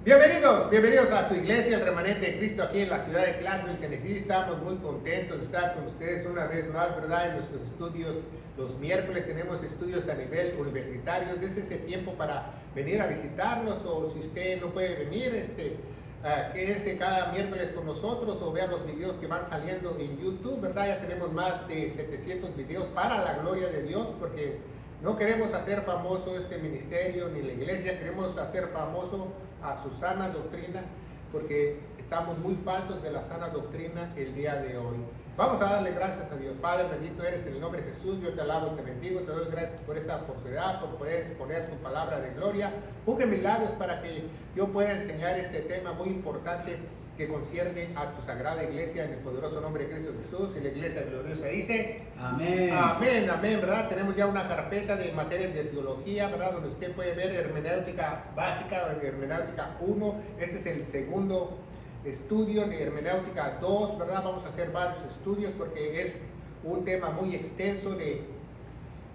Bienvenidos a su iglesia, el Remanente de Cristo, aquí en la ciudad de Clarksville, Tennessee. Estamos muy contentos de estar con ustedes una vez más, ¿verdad? En nuestros estudios, los miércoles tenemos estudios a nivel universitario. Desde ese tiempo para venir a visitarnos, o si usted no puede venir, quédese cada miércoles con nosotros o vea los videos que van saliendo en YouTube, ¿verdad? Ya tenemos más de 700 videos para la gloria de Dios, porque no queremos hacer famoso este ministerio ni la iglesia, queremos hacer famoso a su sana doctrina, porque estamos muy faltos de la sana doctrina el día de hoy. Vamos a darle gracias a Dios. Padre, bendito eres en el nombre de Jesús. Yo te alabo y te bendigo, te doy gracias por esta oportunidad, por poder exponer tu palabra de gloria. Unge mis labios para que yo pueda enseñar este tema muy importante que concierne a tu sagrada iglesia, en el poderoso nombre de Cristo Jesús. Y la iglesia gloriosa dice amén. Amén, amén, ¿verdad? Tenemos ya una carpeta de materias de teología, ¿verdad? Donde usted puede ver hermenéutica básica, hermenéutica 1. Este es el segundo estudio de hermenéutica 2, ¿verdad? Vamos a hacer varios estudios porque es un tema muy extenso de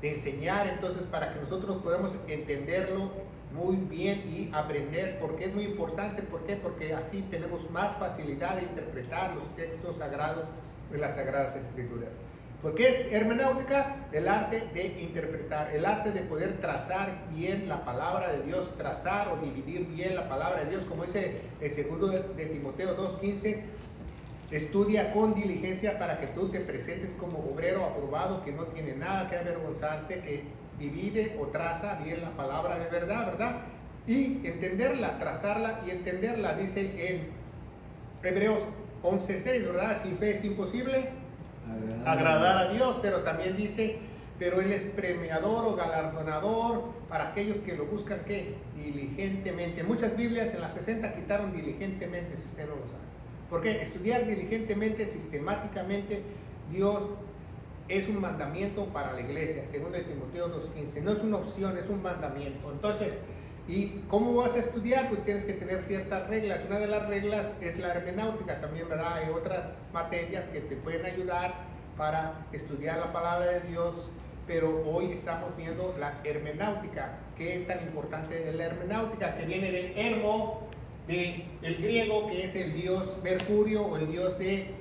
enseñar. Entonces, para que nosotros podamos entenderlo muy bien y aprender, porque es muy importante. ¿Por qué? Porque así tenemos más facilidad de interpretar los textos sagrados de las Sagradas Escrituras. Porque es hermenéutica, el arte de interpretar, el arte de poder trazar bien la palabra de Dios, trazar o dividir bien la palabra de Dios, como dice el segundo de Timoteo 2:15. Estudia con diligencia para que tú te presentes como obrero aprobado, que no tiene nada que avergonzarse, que divide o traza bien la palabra de verdad, y entenderla, trazarla y entenderla. Dice en Hebreos 11:6, ¿verdad? Sin fe es imposible agradar a Dios, pero también dice, pero Él es premiador o galardonador para aquellos que lo buscan, ¿qué? Diligentemente. Muchas Biblias en las 60 quitaron diligentemente, si usted no lo sabe. ¿Por qué? Estudiar diligentemente, sistemáticamente, Dios es un mandamiento para la iglesia, según de Timoteo 2:15. No es una opción, es un mandamiento. Entonces, ¿y cómo vas a estudiar? Pues tienes que tener ciertas reglas. Una de las reglas es la hermenéutica también, ¿verdad? Hay otras materias que te pueden ayudar para estudiar la palabra de Dios, pero hoy estamos viendo la hermenéutica. ¿Qué tan importante es la hermenéutica? Que viene de hermo, del griego, que es el dios Mercurio, o el dios de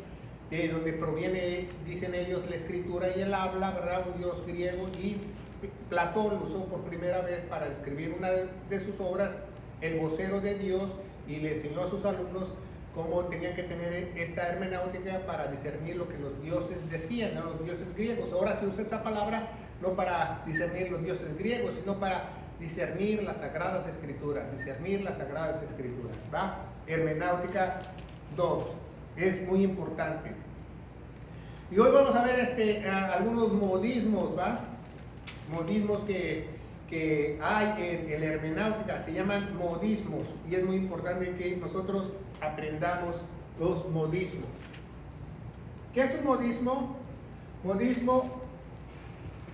donde proviene, dicen ellos, la escritura y el habla, ¿verdad? Un dios griego. Y Platón lo usó por primera vez para escribir una de sus obras, El vocero de Dios, y le enseñó a sus alumnos cómo tenían que tener esta hermenéutica para discernir lo que los dioses decían, ¿no? Los dioses griegos. Ahora se usa esa palabra no para discernir los dioses griegos, sino para discernir las Sagradas Escrituras, ¿va? Hermenéutica 2. Es muy importante. Y hoy vamos a ver algunos modismos, ¿va? Modismos que hay en la hermenéutica, se llaman modismos, y es muy importante que nosotros aprendamos los modismos. ¿Qué es un modismo? Modismo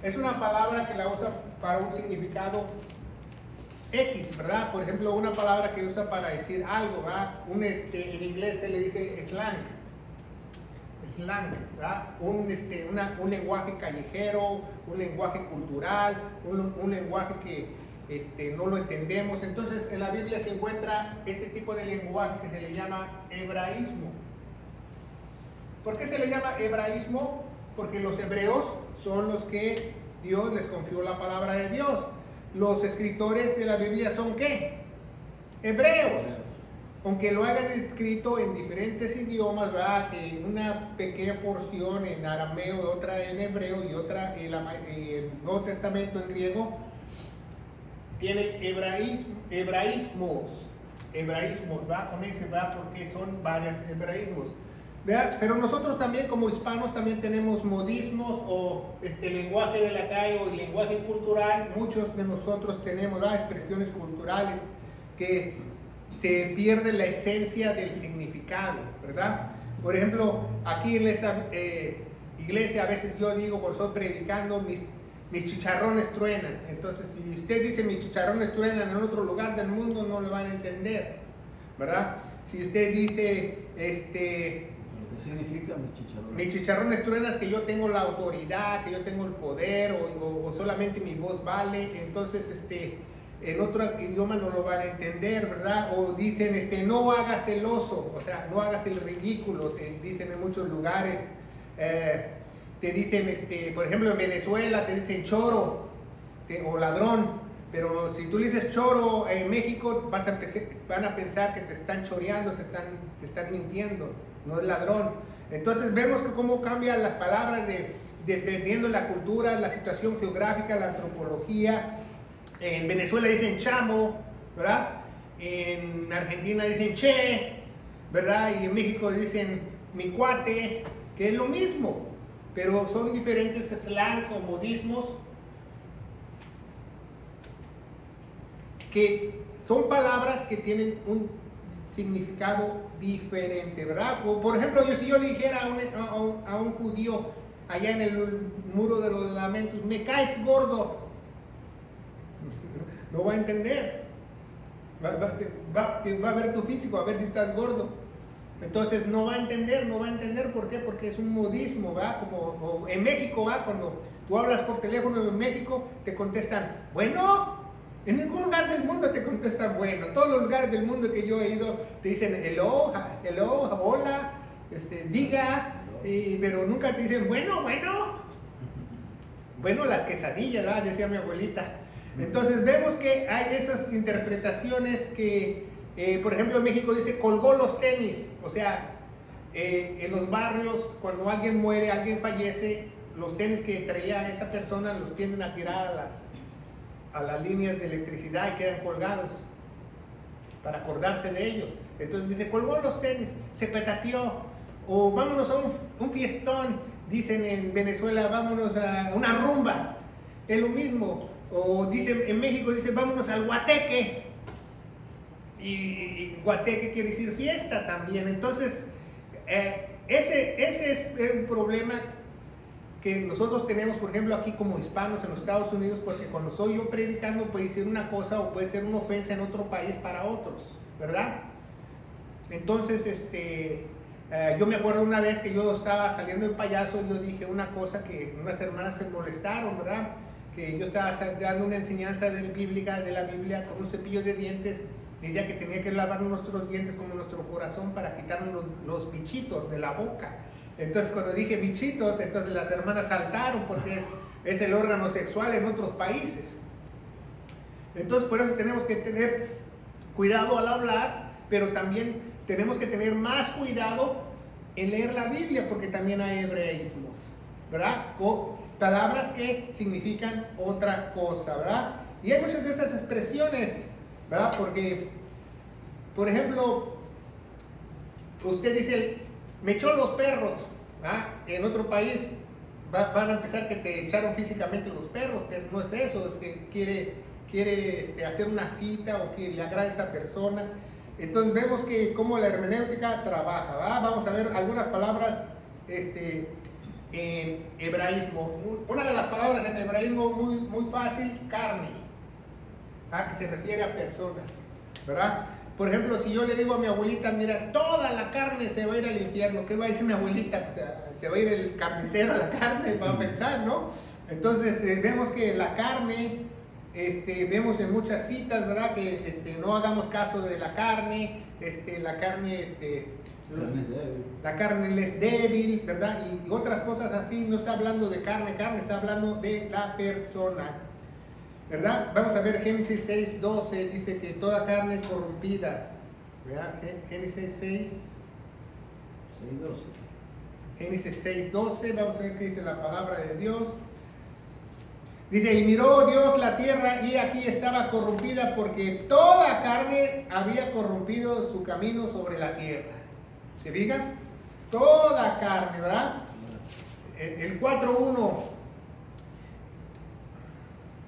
es una palabra que la usa para un significado X, ¿verdad? Por ejemplo, una palabra que usa para decir algo, ¿verdad? En inglés se le dice slang, ¿verdad? Un lenguaje callejero, un lenguaje cultural, un lenguaje que no lo entendemos. Entonces, en la Biblia se encuentra este tipo de lenguaje que se le llama hebraísmo. ¿Por qué se le llama hebraísmo? Porque los hebreos son los que Dios les confió la palabra de Dios. Los escritores de la Biblia son ¿qué? Hebreos. Aunque lo hayan escrito en diferentes idiomas, ¿verdad? Que una pequeña porción en arameo, otra en hebreo y otra en el Nuevo Testamento en griego, tiene hebraísmos, ¿va? Con ese, ¿va? Porque son varios hebraísmos. ¿Verdad? Pero nosotros también como hispanos también tenemos modismos o lenguaje de la calle o el lenguaje cultural. Muchos de nosotros tenemos expresiones culturales que se pierde la esencia del significado, ¿verdad? Por ejemplo, aquí en esta iglesia a veces yo digo, por estoy predicando, mis chicharrones truenan. Entonces, si usted dice mis chicharrones truenan en otro lugar del mundo, no lo van a entender, ¿verdad? Si usted dice, ¿Qué significa mis chicharrones? mis chicharrones truenan, que yo tengo la autoridad, que yo tengo el poder, o solamente mi voz vale. Entonces, en otro idioma no lo van a entender, ¿verdad? O dicen, no hagas el oso, o sea, no hagas el ridículo, te dicen en muchos lugares. Te dicen, por ejemplo, en Venezuela te dicen choro o ladrón, pero si tú le dices choro en México van a pensar que te están choreando, te están mintiendo, no es ladrón. Entonces vemos que cómo cambian las palabras dependiendo de la cultura, la situación geográfica, la antropología. En Venezuela dicen chamo, ¿verdad? En Argentina dicen che, ¿verdad? Y en México dicen mi cuate, que es lo mismo, pero son diferentes slangs o modismos que son palabras que tienen un significado diferente, ¿verdad? Por ejemplo, si yo le dijera a un judío allá en el muro de los lamentos, me caes gordo, no va a entender, va a ver tu físico, a ver si estás gordo. Entonces no va a entender, ¿por qué? Porque es un modismo, ¿verdad? Como en México, ¿verdad? Cuando tú hablas por teléfono en México, te contestan, bueno, en ningún lugar del mundo te contestan bueno. Todos los lugares del mundo que yo he ido te dicen hello, hola, diga, pero nunca te dicen bueno, las quesadillas, ¿verdad? Decía mi abuelita. Entonces vemos que hay esas interpretaciones que por ejemplo, en México dice colgó los tenis, o sea, en los barrios, cuando alguien muere, alguien fallece, los tenis que traía esa persona los tienden a tirar a las líneas de electricidad y quedan colgados para acordarse de ellos. Entonces dice colgó los tenis, se petateó, o vámonos a un fiestón, dicen en Venezuela, vámonos a una rumba, es lo mismo, o dicen en México, dice vámonos al guateque. Y guateque quiere decir fiesta también. Entonces, ese es un problema que nosotros tenemos, por ejemplo, aquí como hispanos en los Estados Unidos, porque cuando estoy yo predicando puede ser una cosa o puede ser una ofensa en otro país para otros, ¿verdad? Entonces, yo me acuerdo una vez que yo estaba saliendo en payaso, yo dije una cosa que unas hermanas se molestaron, ¿verdad? Que yo estaba dando una enseñanza de la Biblia con un cepillo de dientes. Decía que tenía que lavar nuestros dientes como nuestro corazón para quitarnos los bichitos de la boca. Entonces cuando dije bichitos, entonces las hermanas saltaron porque es el órgano sexual en otros países. Entonces por eso tenemos que tener cuidado al hablar, pero también tenemos que tener más cuidado en leer la Biblia porque también hay hebreísmos, ¿verdad? Palabras que significan otra cosa, ¿verdad? Y hay muchas de esas expresiones, ¿verdad? Porque, por ejemplo, usted dice, me echó los perros, ¿verdad? En otro país van a empezar que te echaron físicamente los perros, pero no es eso, es que quiere hacer una cita o que le agrade a esa persona. Entonces vemos que cómo la hermenéutica trabaja, ¿verdad? Vamos a ver algunas palabras en hebraísmo. Una de las palabras en hebraísmo muy fácil, carne. Que se refiere a personas, ¿verdad? Por ejemplo, si yo le digo a mi abuelita, mira, toda la carne se va a ir al infierno, ¿qué va a decir mi abuelita? Pues, se va a ir el carnicero a la carne, va a pensar, ¿no? Entonces vemos que la carne, vemos en muchas citas, ¿verdad? Que no hagamos caso de la carne, la carne es débil, ¿verdad? Y otras cosas así, no está hablando de carne, está hablando de la persona, ¿verdad? Vamos a ver Génesis 6:12, dice que toda carne es corrompida, ¿verdad? Génesis 6:12, vamos a ver qué dice la palabra de Dios. Dice, y miró Dios la tierra y aquí estaba corrompida porque toda carne había corrompido su camino sobre la tierra. ¿Se fijan? Toda carne, ¿verdad? El 4:1.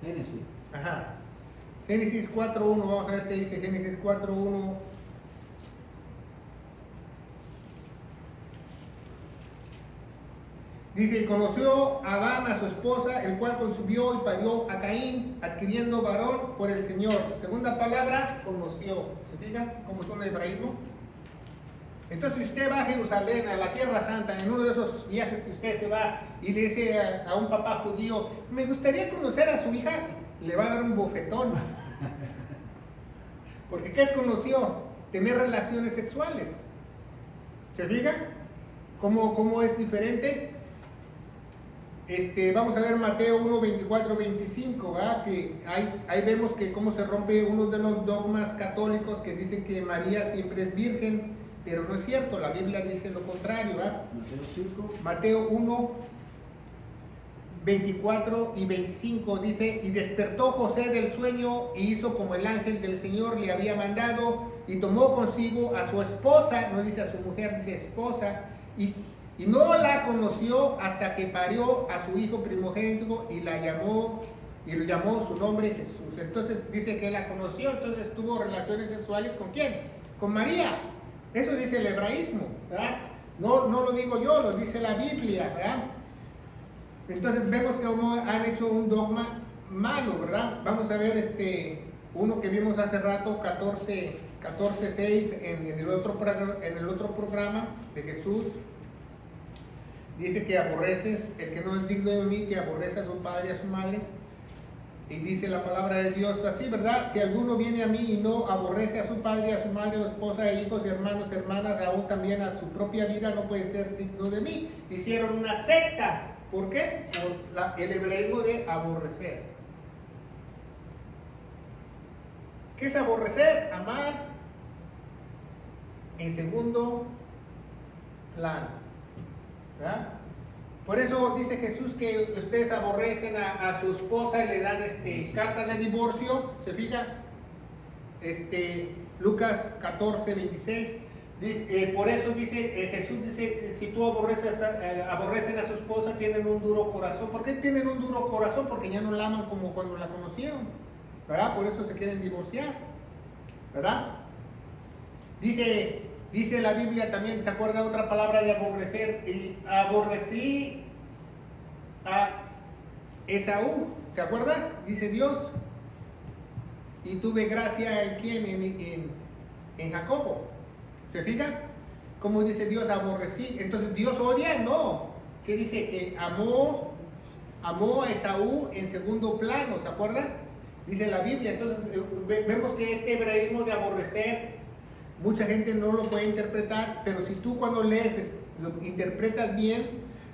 Génesis. Ajá. Génesis 4:1, vamos a ver qué dice Génesis 4:1. Dice, conoció Adán a su esposa, el cual concibió y parió a Caín, adquiriendo varón por el Señor. Segunda palabra, conoció. ¿Se fijan cómo son el hebraísmo? Entonces, si usted va a Jerusalén, a la Tierra Santa, en uno de esos viajes que usted se va y le dice a un papá judío, me gustaría conocer a su hija, le va a dar un bofetón. Porque ¿qué es conoció? Tener relaciones sexuales. ¿Se fija? ¿Cómo es diferente? Vamos a ver Mateo 1, 24, 25, ¿verdad? Que ahí vemos que cómo se rompe uno de los dogmas católicos que dicen que María siempre es virgen, pero no es cierto, la Biblia dice lo contrario, ¿verdad? Mateo 5. Mateo 1, 24 y 25 dice: y despertó José del sueño y hizo como el ángel del Señor le había mandado, y tomó consigo a su esposa, no dice a su mujer, dice esposa, y no la conoció hasta que parió a su hijo primogénito y lo llamó su nombre Jesús. Entonces dice que la conoció, entonces tuvo relaciones sexuales ¿con quién? Con María. Eso dice el hebraísmo, ¿verdad? No lo digo yo, lo dice la Biblia, ¿verdad? Entonces vemos que han hecho un dogma malo, ¿verdad? Vamos a ver uno que vimos hace rato, 14:6 en el otro programa de Jesús. Dice que aborreces, el que no es digno de mí, que aborrece a su padre y a su madre. Y dice la palabra de Dios así, ¿verdad? Si alguno viene a mí y no aborrece a su padre y a su madre, o esposa, hijos, hermanos, hermanas, aún también a su propia vida, no puede ser digno de mí. Hicieron una secta. ¿Por qué? Por el hebraísmo de aborrecer. ¿Qué es aborrecer? Amar en segundo plano, ¿verdad? Por eso dice Jesús que ustedes aborrecen a su esposa y le dan carta de divorcio. ¿Se fija? Lucas 14:26. Por eso dice Jesús, dice, si tú aborrecen a su esposa, tienen un duro corazón. ¿Por qué tienen un duro corazón? Porque ya no la aman como cuando la conocieron, ¿verdad? Por eso se quieren divorciar, ¿verdad? Dice la Biblia también, ¿se acuerda otra palabra de aborrecer? Y aborrecí a Esaú, ¿se acuerda? Dice Dios, y tuve gracia en quién, en Jacobo. ¿Se fija? ¿Cómo dice Dios aborrecí? Entonces, ¿Dios odia? No. ¿Qué dice? Que amó a Esaú en segundo plano, ¿se acuerdan? Dice la Biblia. Entonces, vemos que este hebraísmo de aborrecer, mucha gente no lo puede interpretar, pero si tú cuando lees lo interpretas bien,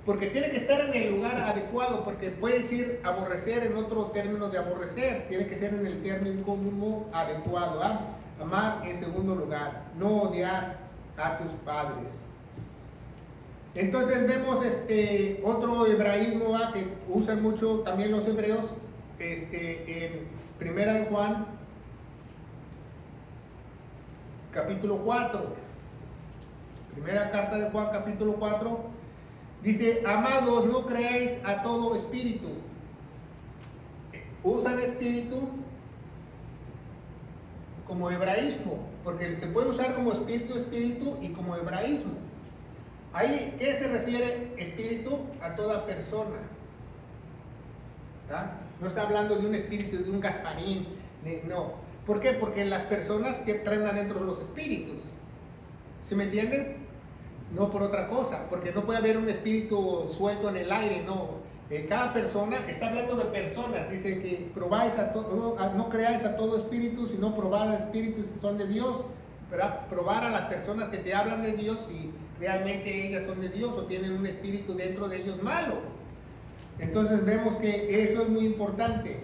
porque tiene que estar en el lugar adecuado, porque puede decir aborrecer en otro término de aborrecer, tiene que ser en el término común adecuado, ¿ah? Amar en segundo lugar, no odiar a tus padres. Entonces vemos otro hebraísmo que usan mucho también los hebreos, en Primera de Juan, capítulo 4. Primera carta de Juan, capítulo 4. Dice: amados, no creáis a todo espíritu. Usan espíritu como hebraísmo, porque se puede usar como espíritu y como hebraísmo. Ahí, ¿qué se refiere espíritu? A toda persona. ¿Tá? No está hablando de un espíritu, de un Gasparín, no. ¿Por qué? Porque las personas que traen adentro los espíritus. ¿Sí me entienden? No por otra cosa, porque no puede haber un espíritu suelto en el aire, no. Cada persona, está hablando de personas, dice que probáis no creáis a todo espíritu, sino probad a espíritus que son de Dios, ¿verdad? Probar a las personas que te hablan de Dios si realmente ellas son de Dios o tienen un espíritu dentro de ellos malo. Entonces vemos que eso es muy importante.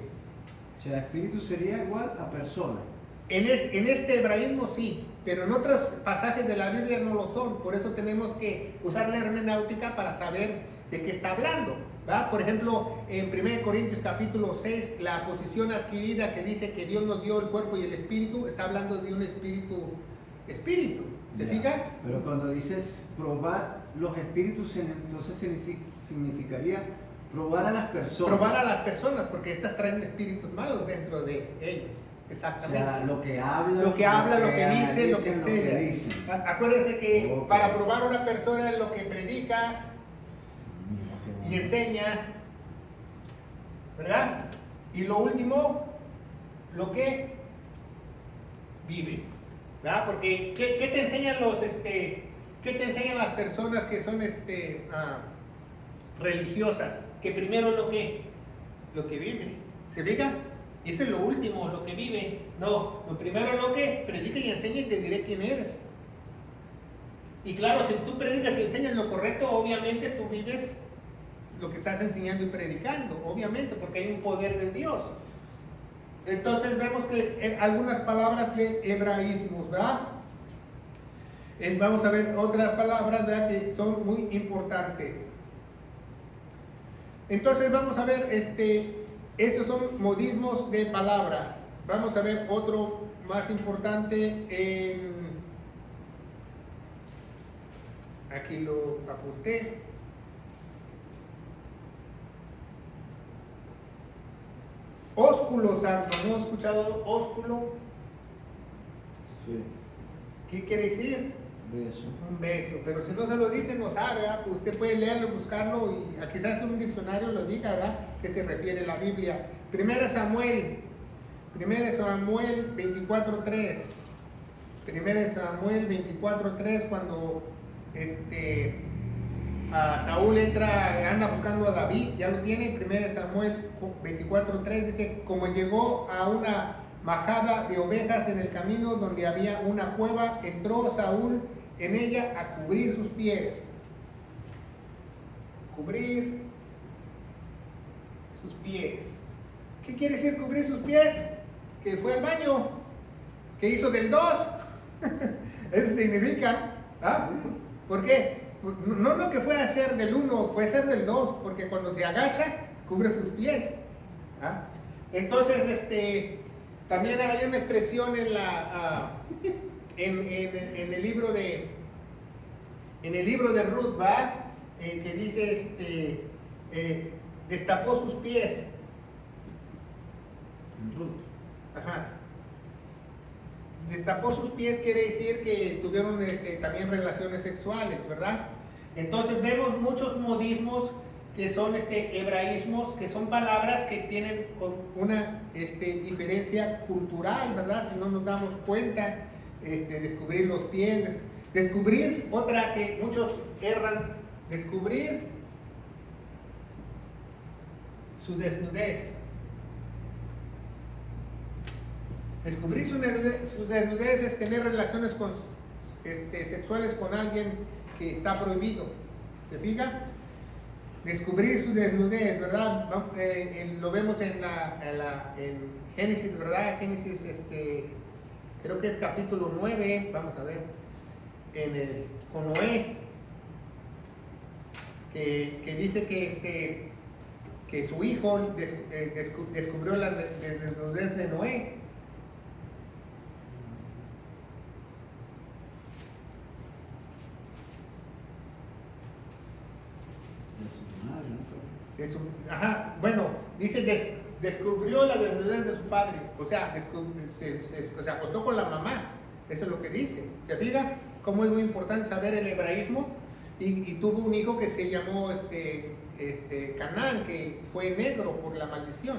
O sea, espíritu sería igual a persona. En este hebraísmo sí, pero en otros pasajes de la Biblia no lo son. Por eso tenemos que usar la hermenéutica para saber de qué está hablando, ¿verdad? Por ejemplo, en 1 Corintios capítulo 6, la posición adquirida que dice que Dios nos dio el cuerpo y el espíritu, está hablando de un espíritu. ¿Se fija? Pero cuando dices probar los espíritus, entonces significaría probar a las personas. Probar a las personas, porque estas traen espíritus malos dentro de ellas. Exactamente. O sea, lo que habla, lo que dice, lo que enseña. Acuérdense que para probar a una persona es lo que predica y enseña, ¿verdad? Y lo último, lo que vive, ¿verdad? Porque ¿qué te enseñan qué te enseñan las personas que son religiosas? Que primero lo que vive. ¿Se fija? Y eso es lo último, lo que vive. No, lo primero lo que predica y enseña y te diré quién eres. Y claro, si tú predicas y enseñas lo correcto, obviamente tú vives lo que estás enseñando y predicando, obviamente, porque hay un poder de Dios. Entonces vemos que algunas palabras de hebraísmos, ¿verdad? Vamos a ver otras palabras, ¿verdad?, que son muy importantes. Entonces vamos a ver, esos son modismos de palabras. Vamos a ver otro más importante. Aquí lo apunté. Ósculo santo, ¿no he escuchado ósculo? Sí. ¿Qué quiere decir? Beso. Un beso, pero si no se lo dice, no sabe, ¿verdad? Pues usted puede leerlo, buscarlo y quizás en un diccionario lo diga, ¿verdad?, que se refiere la Biblia. 1 Samuel 24:3. 1 Samuel 24:3, cuando Saúl anda buscando a David, ya lo tiene. 1 Samuel 24:3 dice: como llegó a una majada de ovejas en el camino donde había una cueva, entró Saúl en ella a cubrir sus pies. Cubrir sus pies. ¿Qué quiere decir cubrir sus pies? Que fue al baño, que hizo del 2. Eso significa, ¿ah? ¿Por qué? No lo que fue a hacer del 1, fue a hacer del 2, porque cuando se agacha, cubre sus pies. ¿Ah? Entonces, también hay una expresión en el libro de Ruth, ¿va? Que dice, destapó sus pies. Ruth. Ajá. Destapó sus pies quiere decir que tuvieron también relaciones sexuales, ¿verdad? Entonces vemos muchos modismos que son hebraísmos, que son palabras que tienen una diferencia cultural, ¿verdad? Si no nos damos cuenta, descubrir los pies, descubrir otra que muchos erran, descubrir su desnudez. Descubrir su desnudez es tener relaciones sexuales con alguien que está prohibido. ¿Se fija? Descubrir su desnudez, ¿verdad? Lo vemos en Génesis, ¿verdad? Génesis, creo que es capítulo 9, vamos a ver, con Noé, que dice que su hijo descubrió la desnudez de Noé. Bueno, dice descubrió la desnudez de su padre, o sea, se acostó con la mamá, eso es lo que dice. ¿Se fija cómo es muy importante saber el hebraísmo? Y tuvo un hijo que se llamó Canaán, que fue negro por la maldición,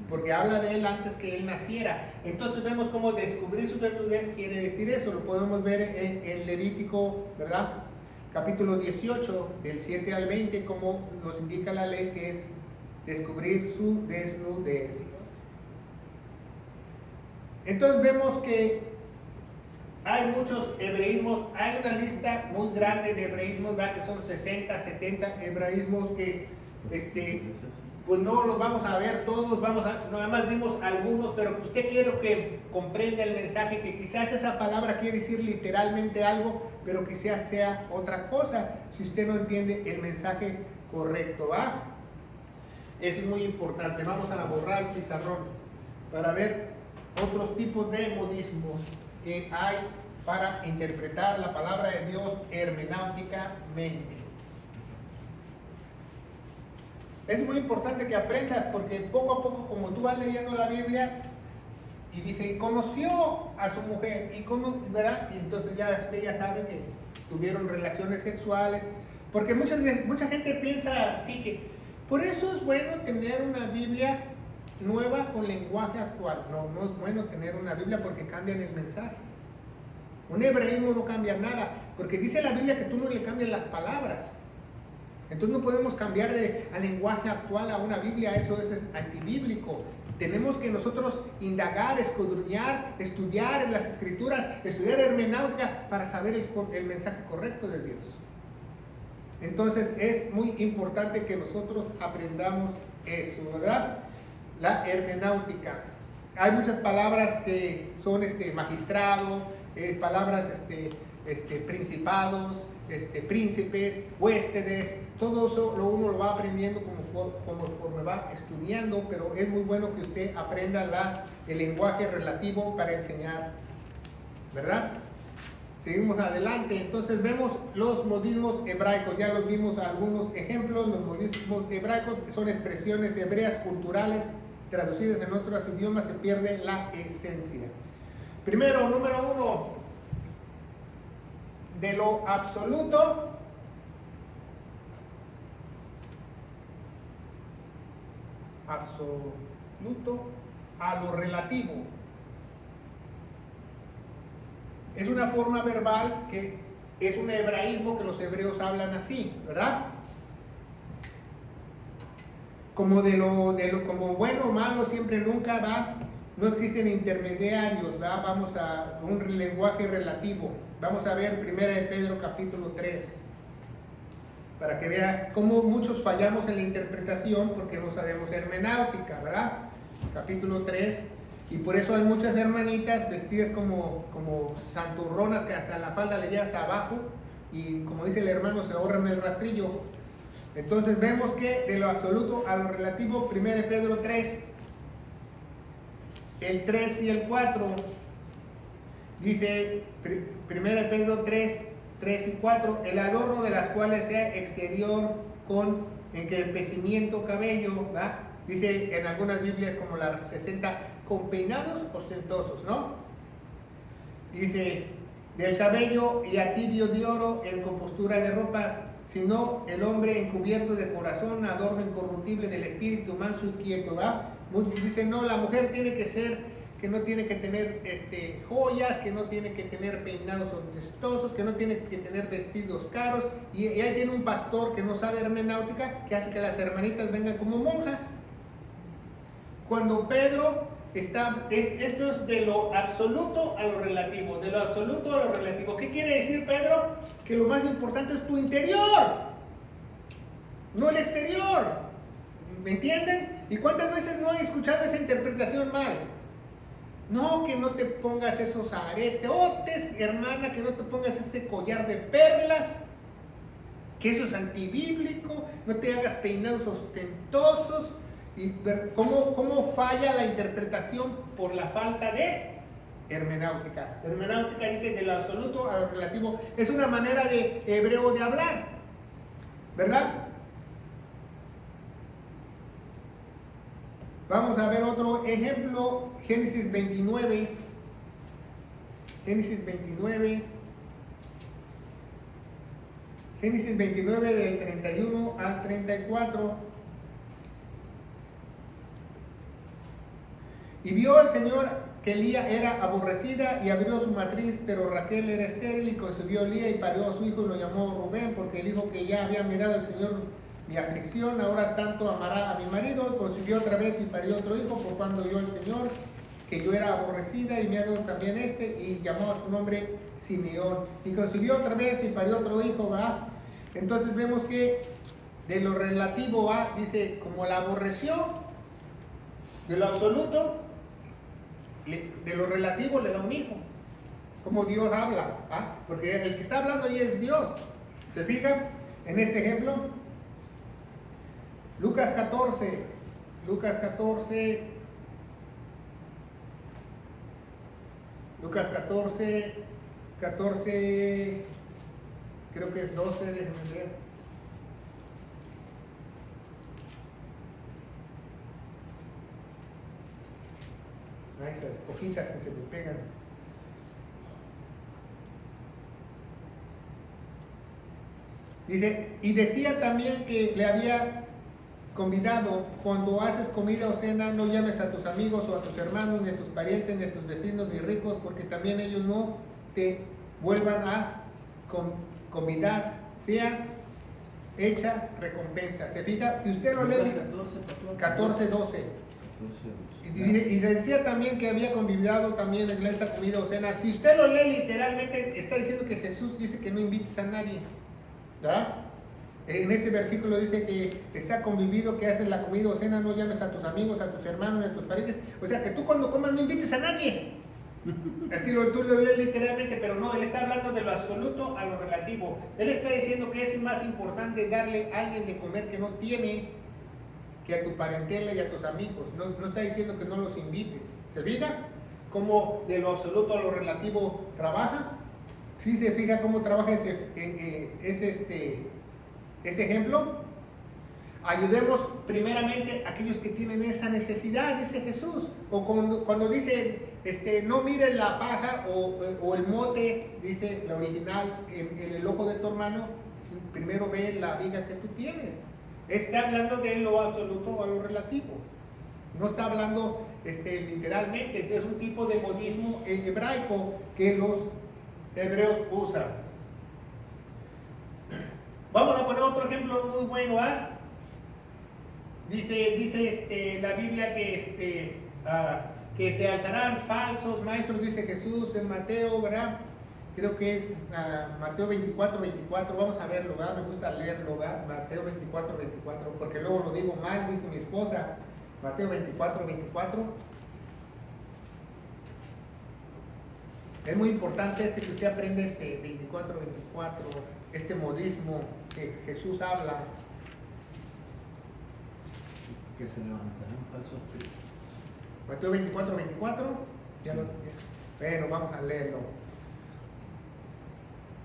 porque habla de él antes que él naciera. Entonces vemos cómo descubrir su desnudez quiere decir eso. Lo podemos ver en Levítico, ¿verdad?, capítulo 18, del 7 al 20, como nos indica la ley, que es descubrir su desnudez. Entonces vemos que hay muchos hebreísmos, hay una lista muy grande de hebreísmos, ¿verdad?, que son 60, 70 hebraísmos que pues no los vamos a ver todos, nada más vimos algunos, pero usted quiero que comprenda el mensaje, que quizás esa palabra quiere decir literalmente algo, pero quizás sea otra cosa, si usted no entiende el mensaje correcto, ¿va? Eso es muy importante. Vamos a borrar el pizarrón para ver otros tipos de modismos que hay para interpretar la palabra de Dios hermenéuticamente. Es muy importante que aprendas, porque poco a poco, como tú vas leyendo la Biblia y dice, conoció a su mujer, ¿verdad? Y entonces usted ya sabe que tuvieron relaciones sexuales, porque mucha gente piensa así, que por eso es bueno tener una Biblia nueva con lenguaje actual. No es bueno tener una Biblia porque cambian el mensaje. Un hebraísmo no cambia nada, porque dice la Biblia que tú no le cambias las palabras. Entonces no podemos cambiar al lenguaje actual a una Biblia, eso es antibíblico. Tenemos que nosotros indagar, escudriñar, estudiar en las escrituras, estudiar hermenéutica para saber el mensaje correcto de Dios. Entonces es muy importante que nosotros aprendamos eso, ¿verdad? La hermenéutica. Hay muchas palabras que son magistrado, palabras principados, príncipes, huéspedes. Todo eso uno lo va aprendiendo conforme va estudiando, pero es muy bueno que usted aprenda el lenguaje relativo para enseñar, ¿verdad? Seguimos adelante. Entonces vemos los modismos hebraicos. Ya los vimos algunos ejemplos. Los modismos hebraicos son expresiones hebreas culturales traducidas en otros idiomas, se pierde la esencia. Primero, número 1, de lo absoluto a lo relativo. Es una forma verbal que es un hebraísmo que los hebreos hablan así, ¿verdad? Como como bueno o malo, siempre nunca va, no existen intermediarios, ¿verdad? Vamos a un lenguaje relativo. Vamos a ver 1 de Pedro capítulo 3, para que vea cómo muchos fallamos en la interpretación porque no sabemos hermenéutica, ¿verdad? Capítulo 3, y por eso hay muchas hermanitas vestidas como santurronas que hasta la falda le llega hasta abajo, y como dice el hermano, se ahorran el rastrillo. Entonces vemos que de lo absoluto a lo relativo, 1 de Pedro 3, el 3 y el 4, dice 1 de Pedro 3 y 4, el adorno de las cuales sea exterior con encripecimiento cabello, ¿va? Dice en algunas Biblias como la 60, con peinados ostentosos, ¿no? Dice, del cabello y a tibio de oro en compostura de ropas, sino el hombre encubierto de corazón, adorno incorruptible del espíritu, manso y quieto, ¿va? Muchos dicen, no, la mujer tiene que ser, que no tiene que tener joyas, que no tiene que tener peinados ostentosos, que no tiene que tener vestidos caros, y ahí tiene un pastor que no sabe hermenéutica, que hace que las hermanitas vengan como monjas. Cuando Pedro esto es de lo absoluto a lo relativo, de lo absoluto a lo relativo. ¿Qué quiere decir Pedro? Que lo más importante es tu interior, no el exterior. ¿Me entienden? ¿Y cuántas veces no he escuchado esa interpretación mal? No, que no te pongas esos aretotes, hermana, que no te pongas ese collar de perlas, que eso es antibíblico, no te hagas peinados ostentosos. ¿Y cómo falla la interpretación? Por la falta de hermenéutica. Hermenéutica dice de lo absoluto a lo relativo. Es una manera de hebreo de hablar, ¿verdad? Vamos a ver otro ejemplo, Génesis 29. Génesis 29. Génesis 29 del 31 al 34. Y vio el Señor que Lía era aborrecida y abrió su matriz, pero Raquel era estéril y concibió Lía y parió a su hijo y lo llamó Rubén, porque el hijo que ya había mirado el Señor mi aflicción, ahora tanto amará a mi marido. Y concibió otra vez y parió otro hijo, por cuando vio el Señor que yo era aborrecida y me ha dado también y llamó a su nombre Simeón. Y concibió otra vez y parió otro hijo, ¿va? Entonces vemos que de lo relativo, ¿va? Dice, como la aborreció, de lo absoluto, de lo relativo le da un hijo. Como Dios habla, ¿ah? Porque el que está hablando ahí es Dios. ¿Se fijan en este ejemplo? Lucas 14, creo que es 12, déjenme ver. Esas hojitas que se me pegan. Dice, y decía también que le había convidado, cuando haces comida o cena, no llames a tus amigos o a tus hermanos, ni a tus parientes, ni a tus vecinos, ni ricos, porque también ellos no te vuelvan a convidar, sea hecha recompensa. ¿Se fija? Si usted lo lee, 14:12. Y se decía también que había convidado también en esa comida o cena. Si usted lo lee literalmente, está diciendo que Jesús dice que no invites a nadie, ¿verdad? En ese versículo dice que está convivido, que haces la comida o cena, no llames a tus amigos, a tus hermanos, a tus parientes. O sea, que tú cuando comas no invites a nadie. Así tú lo lees literalmente, pero no, él está hablando de lo absoluto a lo relativo. Él está diciendo que es más importante darle a alguien de comer que no tiene que a tu parentela y a tus amigos. No está diciendo que no los invites. ¿Se fija cómo de lo absoluto a lo relativo trabaja? ¿Sí se fija cómo trabaja ese ejemplo? Ayudemos primeramente a aquellos que tienen esa necesidad, dice Jesús. O cuando dice, no mires la paja o el mote, dice la original, en el ojo de tu hermano, primero ve la viga que tú tienes. Está hablando de lo absoluto a lo relativo. No está hablando literalmente. Es un tipo de modismo hebraico que los hebreos usan. Vamos a poner otro ejemplo muy bueno, ¿ah? Dice la Biblia que se alzarán falsos maestros, dice Jesús en Mateo, ¿verdad? Creo que es Mateo 24, 24, vamos a verlo, ¿verdad? Me gusta leerlo, ¿verdad? Mateo 24, 24, porque luego lo digo mal, dice mi esposa. Mateo 24, 24. Es muy importante que usted aprenda 24, 24, este modismo que Jesús habla. Que se levantarán falsos cristos. Mateo 24, 24. Bueno, vamos a leerlo.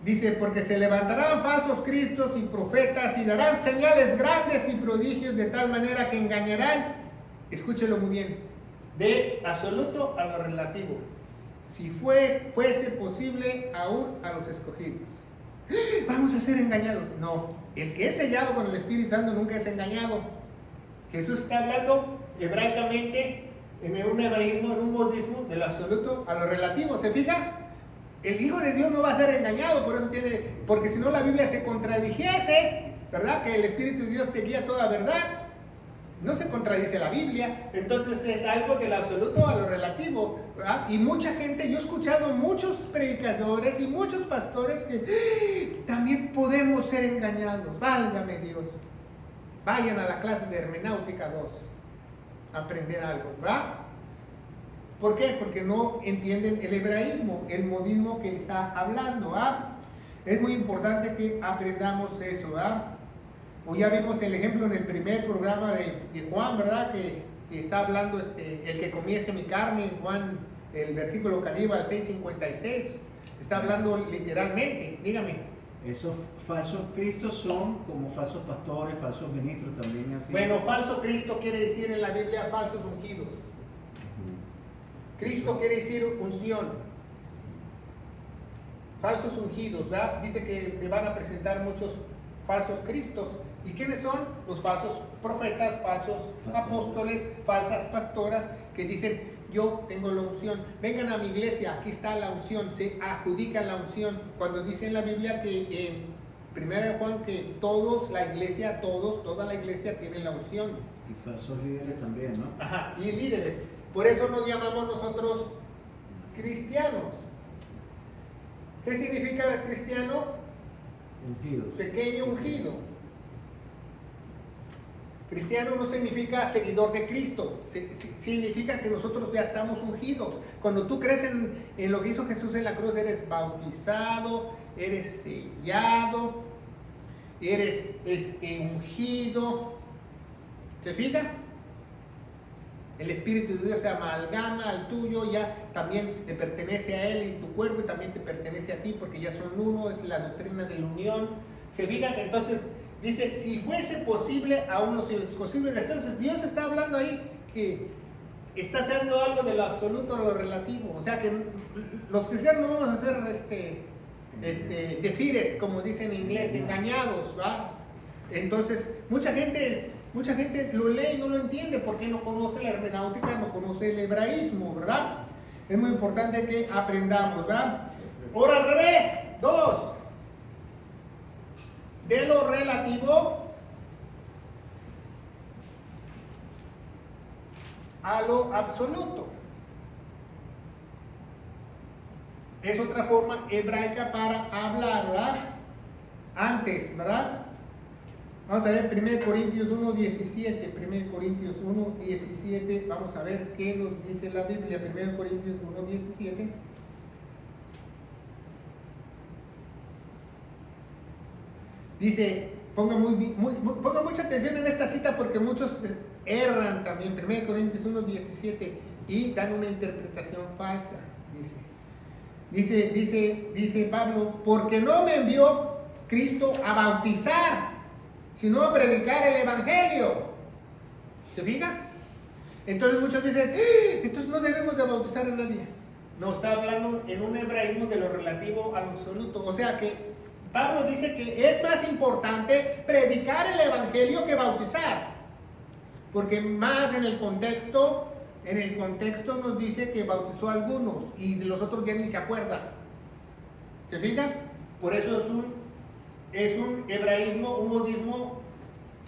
Dice, porque se levantarán falsos cristos y profetas y darán señales grandes y prodigios de tal manera que engañarán, escúchelo muy bien, de absoluto a lo relativo, si fuese posible aún a los escogidos. Vamos a ser engañados. No, el que es sellado con el Espíritu Santo nunca es engañado. Jesús está hablando hebraicamente, en un hebraísmo, en un modismo, de lo absoluto a lo relativo. ¿Se fija? El Hijo de Dios no va a ser engañado, porque si no la Biblia se contradijese, ¿verdad? Que el Espíritu de Dios te guía a toda verdad. No se contradice la Biblia, entonces es algo del absoluto a lo relativo, ¿verdad? Y mucha gente, yo he escuchado muchos predicadores y muchos pastores que también podemos ser engañados. Válgame Dios. Vayan a la clase de hermenáutica 2 a aprender algo, ¿verdad? ¿Por qué? Porque no entienden el hebraísmo, el modismo que está hablando, ¿verdad? Es muy importante que aprendamos eso, ¿verdad? O ya vimos el ejemplo en el primer programa de Juan, ¿verdad? Que está hablando el que comiese mi carne, en Juan, el versículo caníbal 6:56. Está hablando literalmente, dígame. Esos falsos cristos son como falsos pastores, falsos ministros también. Así. Bueno, falso Cristo quiere decir en la Biblia falsos ungidos. Cristo quiere decir unción. Falsos ungidos, ¿verdad? Dice que se van a presentar muchos falsos cristos. ¿Y quiénes son? Los falsos profetas, falsos apóstoles, falsas pastoras que dicen, yo tengo la unción, vengan a mi iglesia, aquí está la unción, se adjudican la unción. Cuando dice en la Biblia que en 1 Juan que toda la iglesia tiene la unción. Y falsos líderes también, ¿no? Ajá, y líderes. Por eso nos llamamos nosotros cristianos. ¿Qué significa cristiano? Ungidos. Pequeño ungido. Cristiano no significa seguidor de Cristo, significa que nosotros ya estamos ungidos. Cuando tú crees en lo que hizo Jesús en la cruz, eres bautizado, eres sellado, eres ungido. ¿Se fija? El Espíritu de Dios se amalgama al tuyo, ya también te pertenece a Él y tu cuerpo y también te pertenece a ti porque ya son uno, es la doctrina de la unión. ¿Se fijan? Entonces dice, si fuese posible, aún los imposibles. Entonces Dios está hablando ahí que está haciendo algo de lo absoluto a lo relativo. O sea que los cristianos no vamos a ser defeated, como dicen en inglés, engañados, ¿va? Entonces mucha gente lo lee y no lo entiende porque no conoce la hermenáutica, no conoce el hebraísmo, ¿verdad? Es muy importante que aprendamos, ¿verdad? Ahora al revés, 2. De lo relativo a lo absoluto. Es otra forma hebraica para hablar, ¿verdad? Antes, ¿verdad? Vamos a ver 1 Corintios 1:17. 1 Corintios 1:17. Vamos a ver qué nos dice la Biblia. 1 Corintios 1:17. Dice, ponga mucha atención en esta cita porque muchos erran también. 1 Corintios 1:17 y dan una interpretación falsa. Dice Pablo, porque no me envió Cristo a bautizar, sino a predicar el evangelio. ¿Se fija? Entonces muchos dicen, entonces no debemos de bautizar a nadie. No, está hablando en un hebraísmo de lo relativo al absoluto. O sea que Pablo dice que es más importante predicar el evangelio que bautizar. Porque más en el contexto nos dice que bautizó a algunos y de los otros ya ni se acuerdan. ¿Se fijan? Por eso es un hebraísmo, un modismo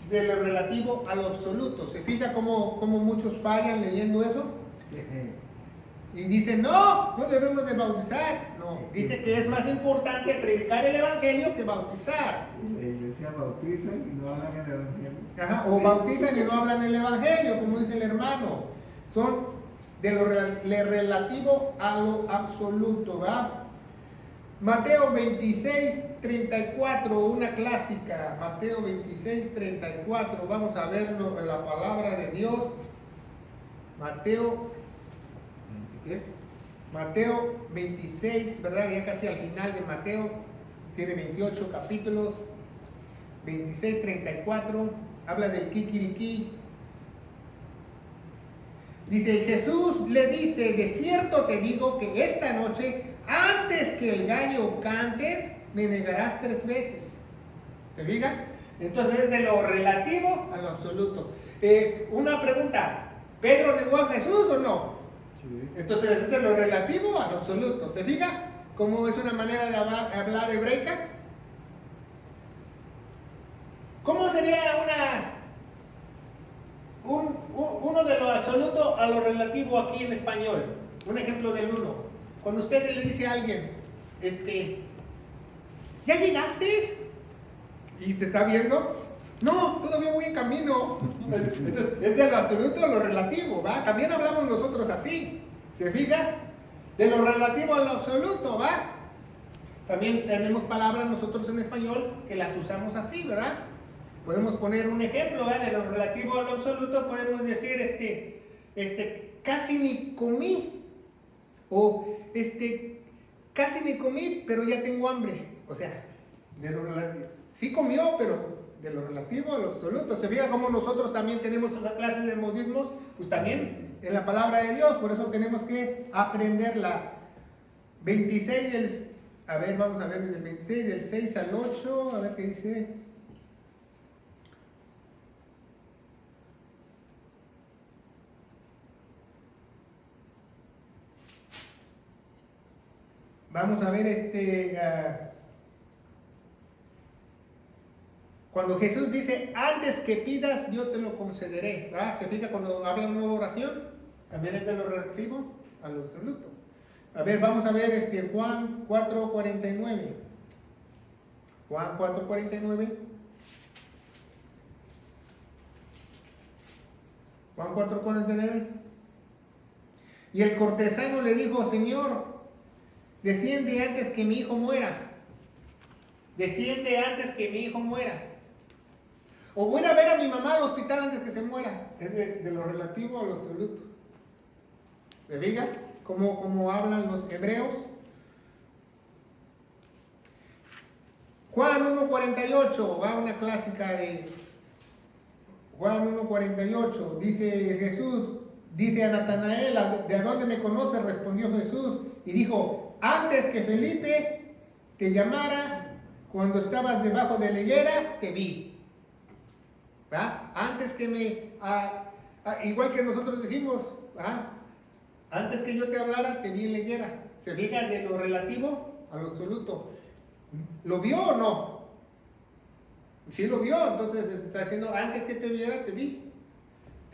de lo relativo a lo absoluto. ¿Se fija cómo muchos fallan leyendo eso? Y dicen, no debemos de bautizar. No, dice que es más importante predicar el evangelio que bautizar. La iglesia bautiza y no hablan el evangelio. Ajá, o bautizan y no hablan el evangelio, como dice el hermano. Son de lo relativo a lo absoluto, ¿va? Mateo 26:34, una clásica. Mateo 26:34, vamos a verlo en la palabra de Dios. Mateo 26, ¿verdad? Ya casi al final de Mateo, tiene 28 capítulos. 26:34, habla del kikiriki. Dice, Jesús le dice, de cierto te digo que esta noche, antes que el gallo cantes, me negarás 3 veces. ¿Se fija? Entonces es de lo relativo a lo absoluto. Una pregunta, ¿Pedro negó a Jesús o no? Sí. Entonces es de lo relativo a lo absoluto. ¿Se fija cómo es una manera de hablar hebraica? ¿Cómo sería uno de lo absoluto a lo relativo aquí en español? Un ejemplo del uno. Cuando usted le dice a alguien, ¿ya llegaste? ¿Y te está viendo? No, todavía voy en camino. Entonces, es de lo absoluto a lo relativo, ¿va? También hablamos nosotros así. ¿Se fija? De lo relativo a lo absoluto, ¿va? También tenemos palabras nosotros en español que las usamos así, ¿verdad? Podemos poner un ejemplo, ¿verdad? De lo relativo a lo absoluto, podemos decir, casi ni comí. O, casi ni comí, pero ya tengo hambre. O sea, de lo relativo. Sí comió, pero de lo relativo a lo absoluto. Se fija cómo nosotros también tenemos esa clase de modismos, pues también en la palabra de Dios, por eso tenemos que aprenderla. 26 vamos a ver del 26, del 6 al 8, a ver qué dice. Vamos a ver cuando Jesús dice, antes que pidas, yo te lo concederé. ¿Verdad? ¿Se fija cuando habla una oración? También es de lo relativo a lo absoluto. A ver, vamos a ver Juan 4:49. Juan 4:49. Juan 4:49. Y el cortesano le dijo, Señor, desciende antes que mi hijo muera. Desciende antes que mi hijo muera. O voy a ver a mi mamá al hospital antes que se muera. Es de lo relativo a lo absoluto. ¿Me fija? Como hablan los hebreos. Juan 1:48, va una clásica de Juan 1:48. Dice Jesús, dice a Natanael, ¿de dónde me conoces? Respondió Jesús y dijo, antes que Felipe te llamara, cuando estabas debajo de la higuera, te vi. ¿Va? Antes que igual que nosotros decimos, ¿va? Antes que yo te hablara, te vi en la higuera. ¿Se fija de lo relativo a lo absoluto? ¿Lo vio o no? Sí lo vio, entonces está diciendo, antes que te viera, te vi.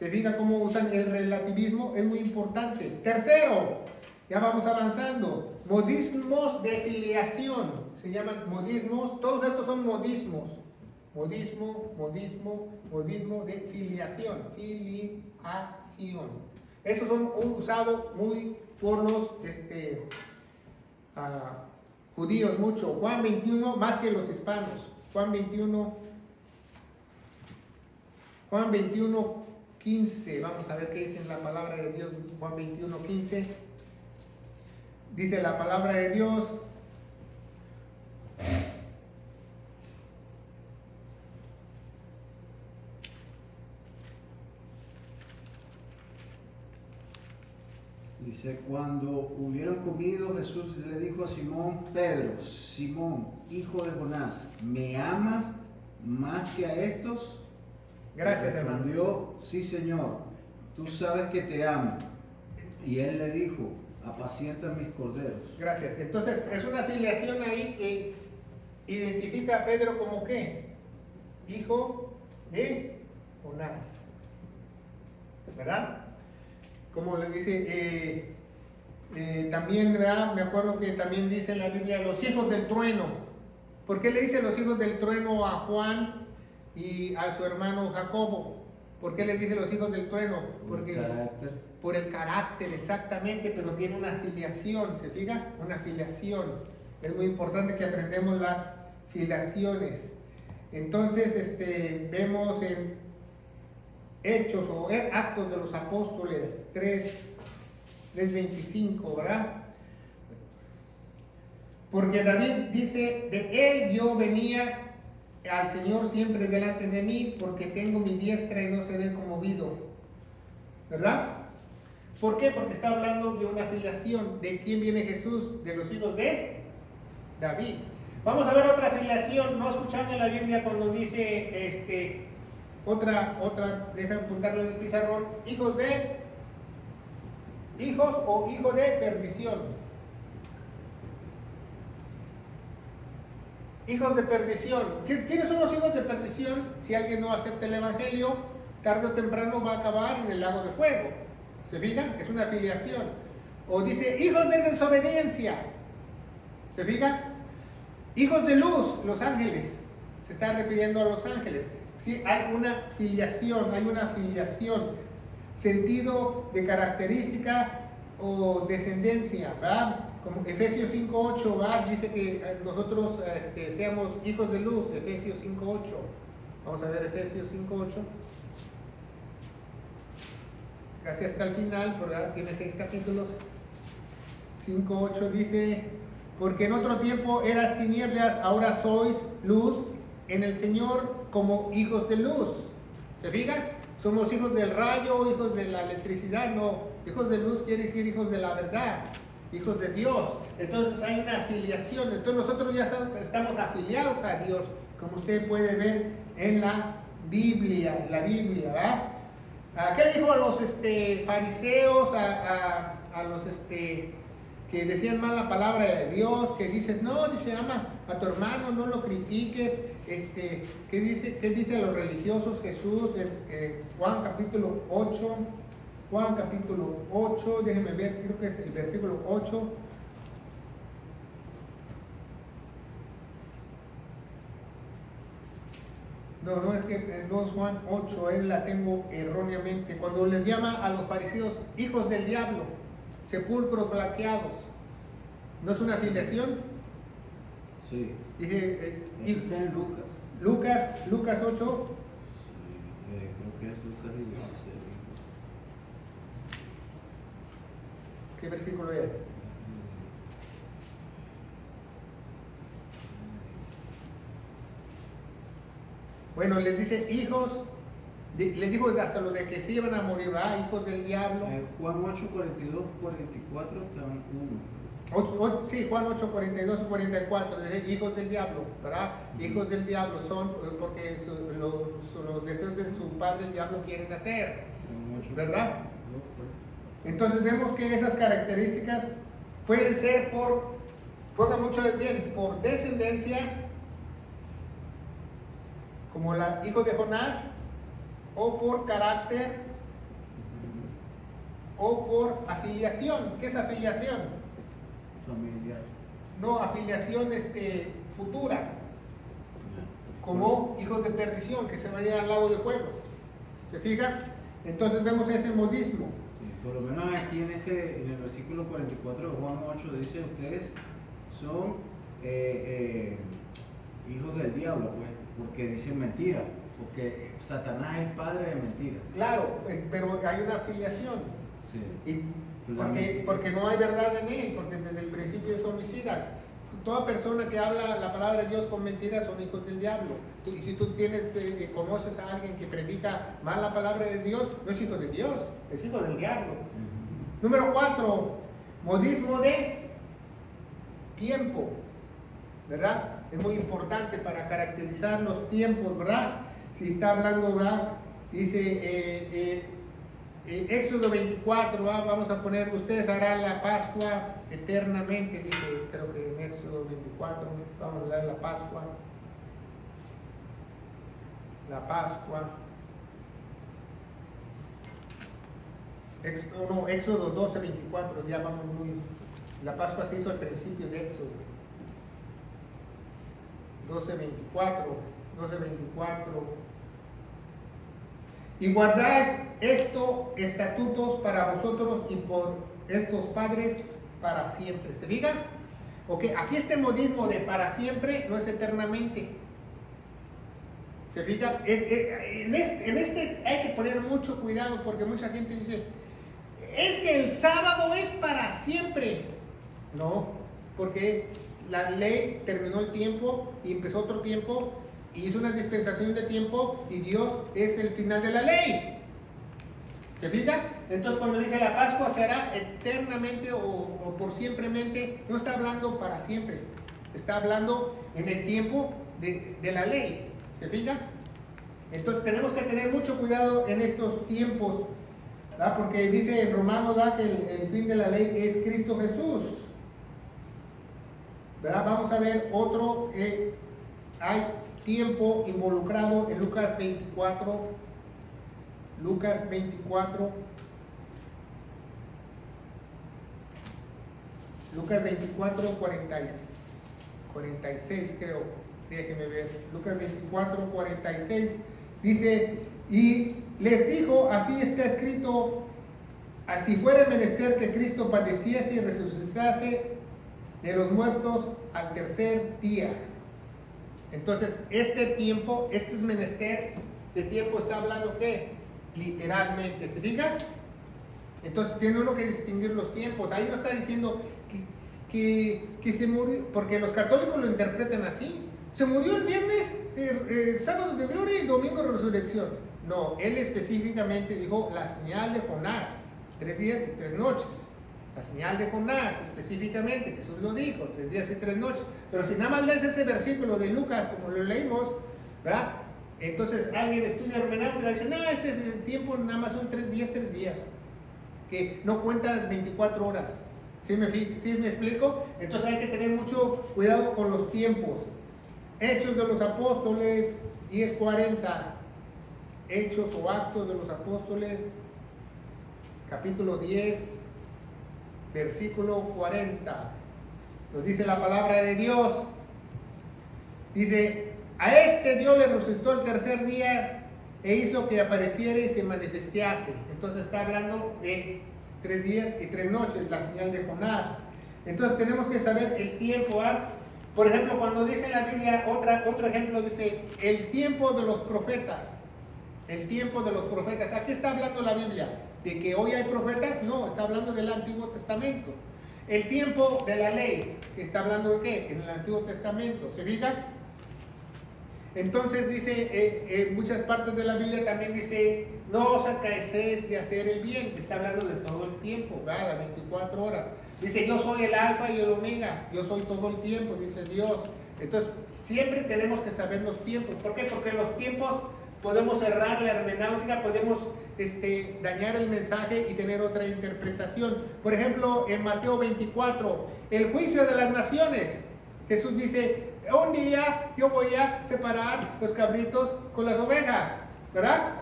¿Se fija cómo usan el relativismo? Es muy importante. Tercero, ya vamos avanzando. Modismos de filiación. Se llaman modismos. Todos estos son modismos. Modismo de filiación. Filiación. Estos son usados muy por los judíos mucho. Juan 21 más que los hispanos. Juan 21, 15. Vamos a ver qué dice en la palabra de Dios. Juan 21, 15. Dice la palabra de Dios. Dice, cuando hubieron comido, Jesús le dijo a Simón Pedro: Simón, hijo de Jonás, ¿me amas más que a estos? Gracias, hermano. Respondió: sí, Señor, tú sabes que te amo. Y él le dijo: apacienta mis corderos. Gracias. Entonces, es una filiación ahí que identifica a Pedro como ¿qué? Hijo de Jonás. ¿Verdad? Como le dice, también, ¿verdad? Me acuerdo que también dice en la Biblia los hijos del trueno. ¿Por qué le dice los hijos del trueno a Juan y a su hermano Jacobo? ¿Por qué le dice los hijos del trueno? Porque por el carácter, exactamente, pero tiene una filiación, ¿se fija? Una filiación. Es muy importante que aprendamos las filiaciones. Entonces, vemos en Hechos o Actos de los Apóstoles 3:25, ¿verdad? Porque David dice, de él yo venía al Señor siempre delante de mí, porque tengo mi diestra y no seré conmovido, ¿verdad? ¿Por qué? Porque está hablando de una filiación. ¿De quién viene Jesús? De los hijos de David. Vamos a ver otra filiación, no escuchando en la Biblia cuando dice, otra, deja apuntarlo en el pizarrón, hijos o hijo de perdición. Hijos de perdición. ¿Quiénes son los hijos de perdición? Si alguien no acepta el evangelio, tarde o temprano va a acabar en el lago de fuego. ¿Se fijan? Es una filiación. O dice, hijos de desobediencia. ¿Se fijan? Hijos de luz, los ángeles. Se está refiriendo a los ángeles. Sí, hay una filiación, sentido de característica o descendencia, ¿verdad? Como Efesios 5:8, ¿verdad? Dice que nosotros seamos hijos de luz, Efesios 5:8. Vamos a ver Efesios 5:8. Casi hasta el final, pero ahora tiene 6 capítulos. 5:8 dice, porque en otro tiempo eras tinieblas, ahora sois luz en el Señor como hijos de luz. ¿Se fijan? Somos hijos del rayo, hijos de la electricidad, no. Hijos de luz quiere decir hijos de la verdad, hijos de Dios. Entonces hay una afiliación. Entonces nosotros ya estamos afiliados a Dios, como usted puede ver en la Biblia, ¿verdad? ¿Qué le dijo a los fariseos, a los que decían mal la palabra de Dios, que dices, no, dice, ama a tu hermano, no lo critiques, ¿qué dice a los religiosos Jesús en Juan capítulo 8, déjenme ver, creo que es el versículo 8. No es que no es Juan 8, él la tengo erróneamente, cuando les llama a los fariseos hijos del diablo, sepulcros blanqueados. ¿No es una afiliación? Sí. Dice, eso está en Lucas. Lucas 8. Sí, creo que es Lucas 16. ¿Qué versículo es? Bueno, les dice hijos, les digo hasta los de que se iban a morir, ¿verdad? Hijos del diablo. Juan 8, 42, 44 está en 1. Sí, Juan 8, 42 y 44, dice hijos del diablo, ¿verdad? Hijos del diablo son porque los deseos de su padre el diablo quieren hacer, ¿verdad? Entonces vemos que esas características pueden ser pongan mucho bien, por descendencia, como hijo de Jonás, o por carácter, o por afiliación. ¿Qué es afiliación? Familiar. No, afiliación futura, como hijos de perdición que se van a ir al lago de fuego. ¿Se fija? Entonces vemos ese modismo. Sí, por lo menos aquí en el versículo 44 de Juan 8 dice: ustedes son hijos del diablo, pues, porque dicen mentira, porque Satanás es el padre de mentira. Claro, pero hay una afiliación. Sí. Y porque no hay verdad en él, porque desde el principio es homicida. Toda persona que habla la palabra de Dios con mentiras son hijos del diablo. Y si tú conoces a alguien que predica mal la palabra de Dios, no es hijo de Dios, es hijo del diablo. Número 4, modismo de tiempo, ¿verdad? Es muy importante para caracterizar los tiempos, ¿verdad? Si está hablando, ¿verdad? Dice Éxodo 24, vamos a poner: ustedes harán la Pascua eternamente, dice, creo que en Éxodo 24, vamos a leer la Pascua. La Pascua. Éxodo 12, 24, ya vamos muy... La Pascua se hizo al principio de Éxodo. 12, 24. Y guardáis estatutos para vosotros y por estos padres para siempre. ¿Se diga? Ok, aquí este modismo de para siempre no es eternamente. ¿Se fija? En este hay que poner mucho cuidado, porque mucha gente dice: es que el sábado es para siempre. No, porque la ley terminó el tiempo y empezó otro tiempo, y hizo una dispensación de tiempo, y Dios es el final de la ley. ¿Se fija? Entonces cuando dice la Pascua será eternamente o por siempremente, no está hablando para siempre, está hablando en el tiempo de la ley. ¿Se fija? Entonces tenemos que tener mucho cuidado en estos tiempos, ¿verdad? Porque dice en Romanos, ¿verdad?, que el fin de la ley es Cristo Jesús, ¿verdad? Vamos a ver otro, hay tiempo involucrado en Lucas 24, 46 creo, déjenme ver, Lucas 24, 46, dice: y les dijo, así está escrito, así fuera menester que Cristo padeciese y resucitase de los muertos al tercer día. Entonces, este tiempo, este es menester de tiempo, está hablando ¿qué? Literalmente, ¿se fija? Entonces tiene uno que distinguir los tiempos. Ahí no está diciendo que se murió, porque los católicos lo interpretan así: se murió el viernes, sábado de gloria y domingo de resurrección. No, él específicamente dijo la señal de Jonás, 3 días y 3 noches. La señal de Jonás, específicamente, Jesús lo dijo, 3 días y 3 noches. Pero si nada más lees ese versículo de Lucas, como lo leímos, ¿verdad? Entonces alguien estudia hermenéutica y dice: no, ese tiempo nada más son 3 días, 3 días, que no cuentan 24 horas. ¿Sí me explico? Entonces hay que tener mucho cuidado con los tiempos. Hechos de los Apóstoles 10:40. Hechos o Actos de los Apóstoles, capítulo 10, versículo 40. Nos dice la palabra de Dios. Dice: a este Dios le resucitó el tercer día e hizo que apareciera y se manifestase. Entonces está hablando de 3 días y 3 noches, la señal de Jonás. Entonces tenemos que saber el tiempo. Por ejemplo, cuando dice la Biblia, otro ejemplo, dice el tiempo de los profetas. El tiempo de los profetas. ¿A qué está hablando la Biblia? ¿De que hoy hay profetas? No, está hablando del Antiguo Testamento. El tiempo de la ley, ¿está hablando de qué? En el Antiguo Testamento. ¿Se fija? Entonces dice, en muchas partes de la Biblia también dice: no os canséis de hacer el bien. Está hablando de todo el tiempo, ¿verdad? Las 24 horas. Dice: yo soy el alfa y el omega, yo soy todo el tiempo, dice Dios. Entonces siempre tenemos que saber los tiempos. ¿Por qué? Porque en los tiempos podemos errar la hermenéutica, podemos dañar el mensaje y tener otra interpretación. Por ejemplo, en Mateo 24, el juicio de las naciones. Jesús dice: un día yo voy a separar los cabritos con las ovejas, ¿verdad?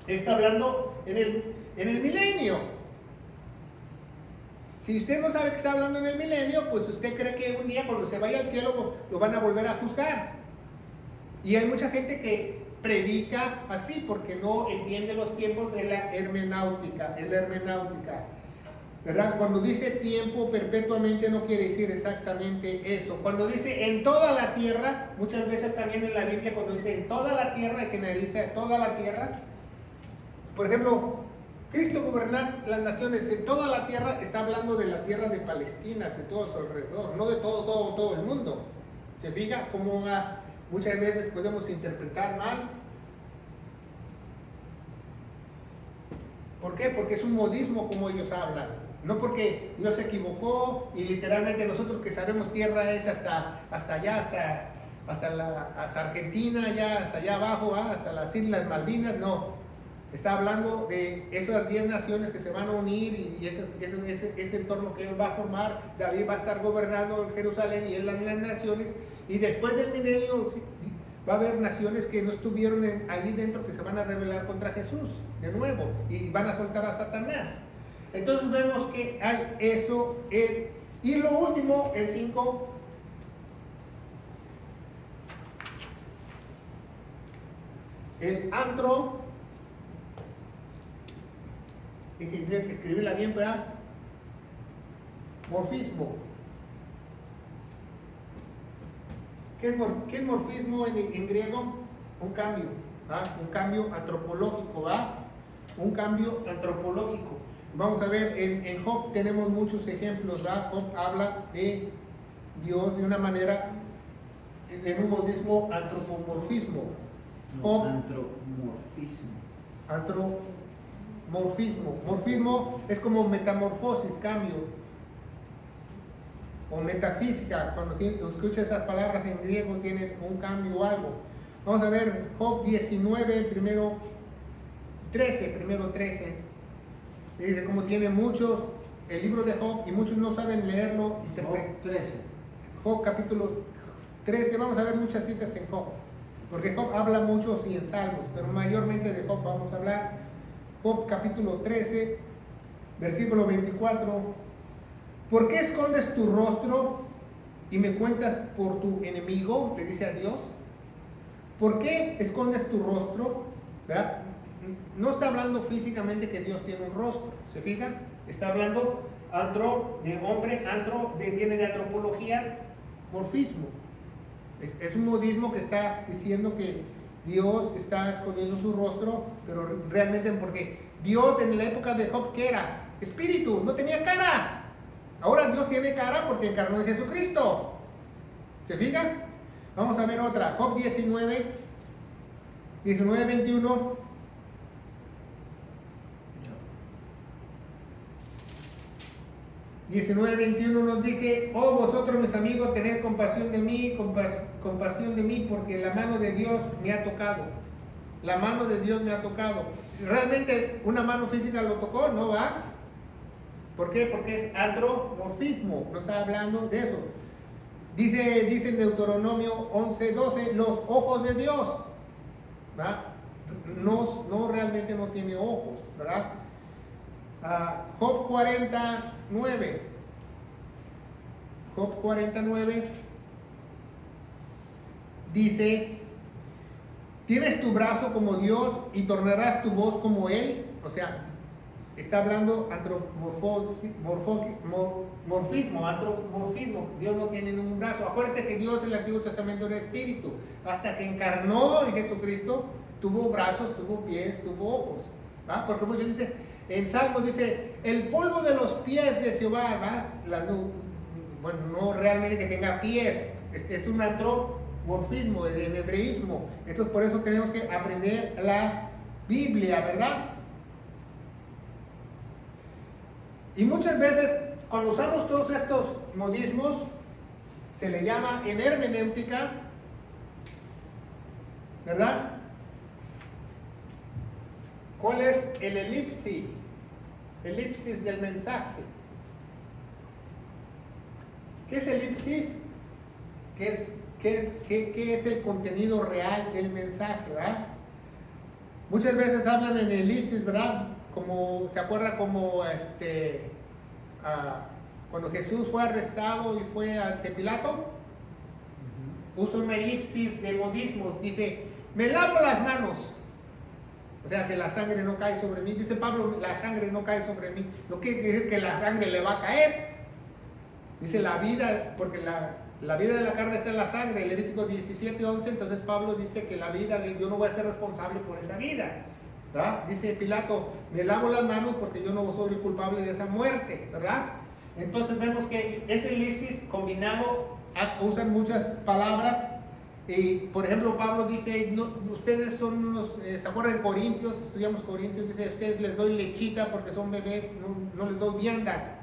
Está hablando en el milenio. Si usted no sabe que está hablando en el milenio, pues usted cree que un día cuando se vaya al cielo lo van a volver a juzgar. Y hay mucha gente que predica así porque no entiende los tiempos de la hermenéutica. ¿Verdad? Cuando dice tiempo perpetuamente no quiere decir exactamente eso. Cuando dice en toda la tierra, muchas veces también en la Biblia cuando dice en toda la tierra, generaliza toda la tierra. Por ejemplo, Cristo gobernar las naciones en toda la tierra, está hablando de la tierra de Palestina, de todo a su alrededor, no de todo el mundo. ¿Se fija cómo muchas veces podemos interpretar mal? ¿Por qué? Porque es un modismo como ellos hablan. No porque Dios se equivocó y literalmente nosotros que sabemos tierra es hasta allá, hasta Argentina, hasta allá abajo, hasta las Islas Malvinas, no. Está hablando de esas 10 naciones que se van a unir y ese entorno que él va a formar. David va a estar gobernando en Jerusalén y él en las naciones. Y después del milenio va a haber naciones que no estuvieron allí dentro que se van a rebelar contra Jesús de nuevo y van a soltar a Satanás. Entonces vemos que hay eso. Y lo último, el 5. El antro. Hay que escribirla bien, ¿verdad? Morfismo. ¿Qué es morfismo en griego? Un cambio, ¿va? Un cambio antropológico, ¿va? Un cambio antropológico. Vamos a ver, en Job tenemos muchos ejemplos, ¿va? Job habla de Dios de una manera, en un modismo antropomorfismo. No, antropomorfismo. Morfismo es como metamorfosis, cambio. O metafísica, cuando escucha esas palabras en griego tienen un cambio o algo. Vamos a ver Job 19, primero 13. Dice como tiene muchos, el libro de Job, y muchos no saben leerlo. Job 13. Job capítulo 13, vamos a ver muchas citas en Job. Porque Job habla mucho sí en Salmos, pero mayormente de Job vamos a hablar. Job capítulo 13, versículo 24. ¿Por qué escondes tu rostro y me cuentas por tu enemigo? Le dice a Dios. ¿Por qué escondes tu rostro? ¿Verdad? No está hablando físicamente que Dios tiene un rostro, ¿se fijan? Está hablando de hombre, viene de antropología, morfismo. Es un modismo que está diciendo que Dios está escondiendo su rostro, pero realmente porque Dios en la época de Job, ¿qué era? Espíritu, no tenía cara. Ahora Dios tiene cara porque encarnó en Jesucristo. ¿Se fijan? Vamos a ver otra. Job 19, 21. Nos dice: oh vosotros mis amigos, tened compasión de mí, compasión de mí, porque la mano de Dios me ha tocado. La mano de Dios me ha tocado. ¿Realmente una mano física lo tocó? No va. ¿Por qué? Porque es antropomorfismo, no está hablando de eso. Dice en Deuteronomio 11:12, los ojos de Dios, ¿va? No realmente no tiene ojos, ¿verdad? Job 49. Job 49 dice: tienes tu brazo como Dios y tornarás tu voz como Él. O sea, está hablando antropomorfismo. Dios no tiene ningún brazo. Acuérdense que Dios en el Antiguo Testamento era espíritu. Hasta que encarnó en Jesucristo, tuvo brazos, tuvo pies, tuvo ojos. ¿Va? Porque muchos dicen, en Salmos dice, el polvo de los pies de Jehová, ¿va? No realmente que tenga pies, es un antropomorfismo, en hebreísmo. Entonces por eso tenemos que aprender la Biblia, ¿verdad? Y muchas veces, cuando usamos todos estos modismos, se le llama en hermenéutica, ¿verdad? ¿Cuál es el elipsis? Elipsis del mensaje. ¿Qué es elipsis? ¿Qué es el contenido real del mensaje, ¿verdad? Muchas veces hablan en elipsis, ¿verdad? Como, ¿se acuerda como cuando Jesús fue arrestado y fue ante Pilato, usa una elipsis de modismos, dice, me lavo las manos. O sea, que la sangre no cae sobre mí. Dice Pablo, la sangre no cae sobre mí. No quiere decir que la sangre le va a caer. Dice la vida, porque la vida de la carne está en la sangre. Levítico 17:11, entonces Pablo dice que la vida de yo no voy a ser responsable por esa vida. ¿Verdad? Dice Pilato, me lavo las manos porque yo no soy el culpable de esa muerte. ¿Verdad? Entonces vemos que ese elipsis combinado usan muchas palabras. Por ejemplo, Pablo dice, no, ustedes son unos, ¿se acuerdan de Corintios? Estudiamos Corintios, dice, ustedes les doy lechita porque son bebés, no les doy vianda.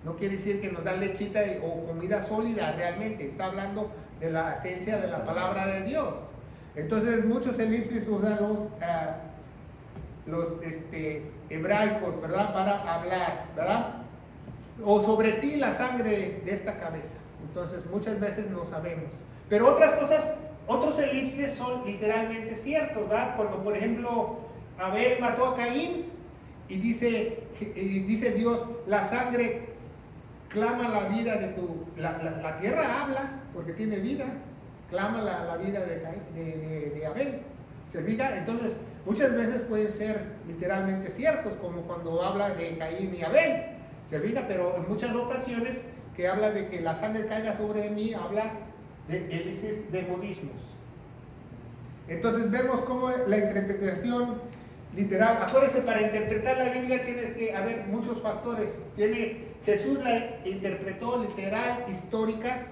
No quiere decir que nos dan lechita o comida sólida realmente, está hablando de la esencia de la palabra de Dios. Entonces muchos elipsis usan los hebraicos, ¿verdad? Para hablar, ¿verdad? O sobre ti la sangre de esta cabeza. Entonces muchas veces no sabemos. Pero otras cosas, otros elipses son literalmente ciertos, ¿verdad? Cuando por ejemplo Abel mató a Caín y dice Dios, la sangre clama la vida de la tierra habla porque tiene vida, clama la vida de Abel. ¿Se fija? Entonces muchas veces pueden ser literalmente ciertos, como cuando habla de Caín y Abel. ¿Se fija? Pero en muchas ocasiones que habla de que la sangre caiga sobre mí, habla de elipsis de modismos. Entonces vemos cómo la interpretación literal, acuérdense, para interpretar la Biblia tienes que haber muchos factores. Jesús la interpretó literal histórica.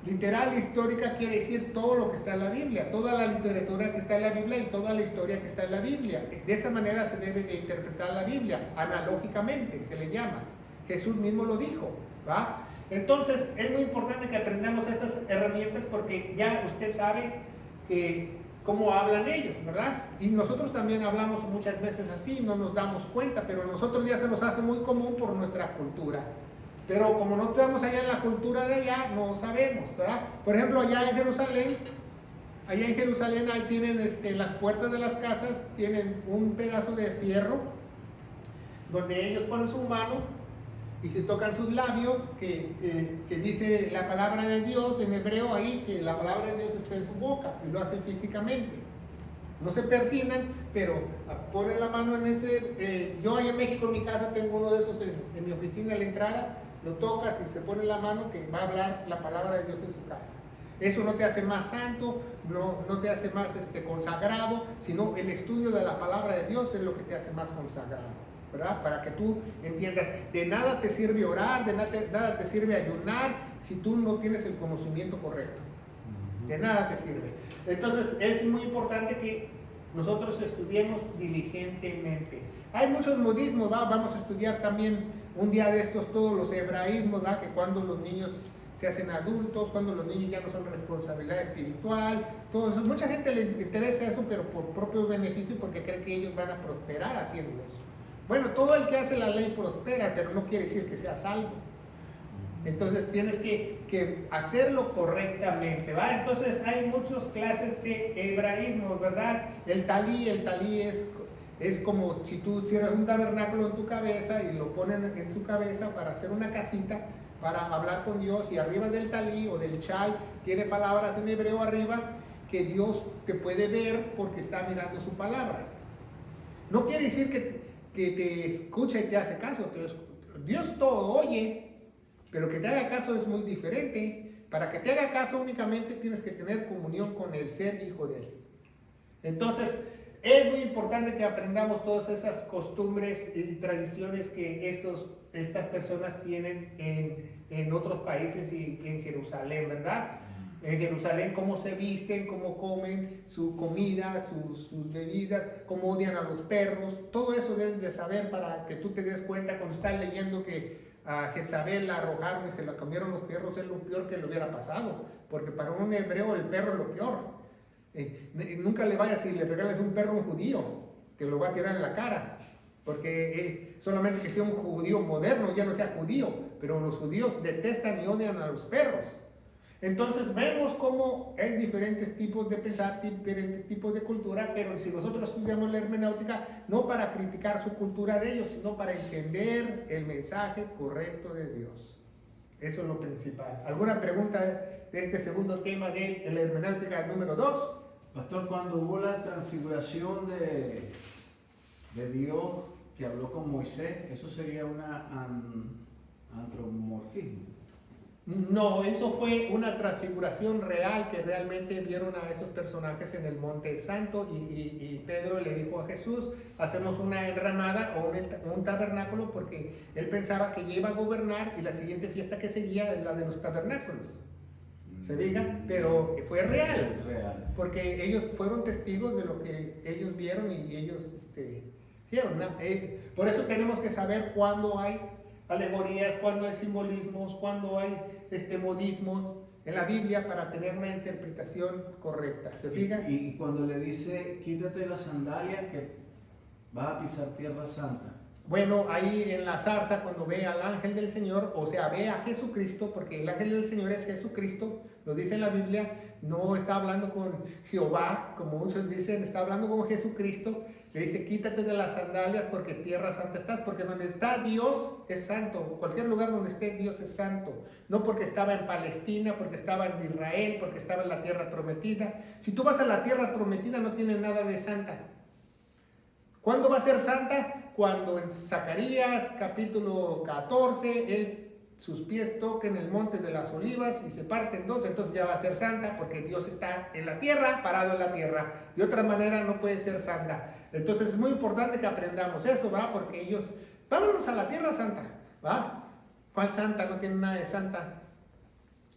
Literal histórica quiere decir todo lo que está en la Biblia, toda la literatura que está en la Biblia y toda la historia que está en la Biblia. De esa manera se debe de interpretar la Biblia, analógicamente se le llama. Jesús mismo lo dijo, ¿va? Entonces es muy importante que aprendamos esas herramientas porque ya usted sabe cómo hablan ellos, ¿verdad? Y nosotros también hablamos muchas veces así, no nos damos cuenta, pero a nosotros ya se nos hace muy común por nuestra cultura. Pero como no estamos allá en la cultura de allá, no sabemos, ¿verdad? Por ejemplo, allá en Jerusalén ahí tienen las puertas de las casas, tienen un pedazo de fierro donde ellos ponen su mano y se tocan sus labios, que dice la palabra de Dios en hebreo ahí, que la palabra de Dios está en su boca, y lo hacen físicamente. No se persignan, pero ponen la mano en ese. Yo ahí en México, en mi casa, tengo uno de esos en mi oficina, en la entrada, lo tocas y se pone la mano que va a hablar la palabra de Dios en su casa. Eso no te hace más santo, no te hace más consagrado, sino el estudio de la palabra de Dios es lo que te hace más consagrado. ¿Verdad? Para que tú entiendas, de nada te sirve orar, de nada te sirve ayunar si tú no tienes el conocimiento correcto. De nada te sirve. Entonces es muy importante que nosotros estudiemos diligentemente. Hay muchos modismos, ¿va? Vamos a estudiar también un día de estos todos los hebraísmos, ¿va? Que cuando los niños se hacen adultos, cuando los niños ya no son responsabilidad espiritual, todo eso. Mucha gente le interesa eso, pero por propio beneficio, porque cree que ellos van a prosperar haciendo eso. Bueno, todo el que hace la ley prospera, pero no quiere decir que sea salvo. Entonces tienes que hacerlo correctamente, ¿va? Entonces hay muchas clases de hebraísmos, ¿verdad? El talí es como si tú hicieras un tabernáculo en tu cabeza y lo ponen en su cabeza para hacer una casita, para hablar con Dios, y arriba del talí o del chal tiene palabras en hebreo arriba que Dios te puede ver porque está mirando su palabra. No quiere decir que te escucha y te hace caso. Dios todo oye, pero que te haga caso es muy diferente. Para que te haga caso únicamente tienes que tener comunión con el ser hijo de Él. Entonces es muy importante que aprendamos todas esas costumbres y tradiciones que estas personas tienen en otros países y en Jerusalén, ¿verdad? En Jerusalén, cómo se visten, cómo comen, su comida, sus bebidas, cómo odian a los perros. Todo eso deben de saber para que tú te des cuenta cuando estás leyendo que a Jezabel la arrojaron y se la comieron los perros, es lo peor que le hubiera pasado. Porque para un hebreo el perro es lo peor. Nunca le vayas y le regales un perro a un judío, que lo va a tirar en la cara. Porque solamente que sea un judío moderno, ya no sea judío, pero los judíos detestan y odian a los perros. Entonces vemos cómo hay diferentes tipos de pensar, diferentes tipos de cultura, pero si nosotros estudiamos la hermenéutica, no para criticar su cultura de ellos, sino para entender el mensaje correcto de Dios. Eso es lo principal. ¿Alguna pregunta de este segundo tema de la hermenéutica número 2? Pastor, cuando hubo la transfiguración de Dios que habló con Moisés, ¿eso sería una antropomorfismo? No, eso fue una transfiguración real que realmente vieron a esos personajes en el Monte Santo y Pedro le dijo a Jesús, hacemos una enramada o un tabernáculo porque él pensaba que iba a gobernar y la siguiente fiesta que seguía es la de los tabernáculos. ¿Se diga? Pero fue real, porque ellos fueron testigos de lo que ellos vieron y ellos hicieron. Por eso tenemos que saber cuándo hay alegorías, cuando hay simbolismos, cuando hay modismos en la Biblia para tener una interpretación correcta. ¿Se fijan? Y cuando le dice, quítate las sandalias que vas a pisar tierra santa. Bueno, ahí en la zarza, cuando ve al ángel del Señor, o sea, ve a Jesucristo, porque el ángel del Señor es Jesucristo, lo dice en la Biblia, no está hablando con Jehová, como muchos dicen, está hablando con Jesucristo, le dice, quítate de las sandalias porque tierra santa estás, porque donde está Dios es santo, cualquier lugar donde esté Dios es santo, no porque estaba en Palestina, porque estaba en Israel, porque estaba en la tierra prometida. Si tú vas a la tierra prometida no tiene nada de santa. ¿Cuándo va a ser santa? Cuando en Zacarías capítulo 14, sus pies toquen el monte de las olivas y se parten dos, entonces ya va a ser santa porque Dios está en la tierra, parado en la tierra. De otra manera no puede ser santa. Entonces es muy importante que aprendamos eso, ¿va? Porque ellos, vámonos a la tierra santa, ¿va? ¿Cuál santa? No tiene nada de santa.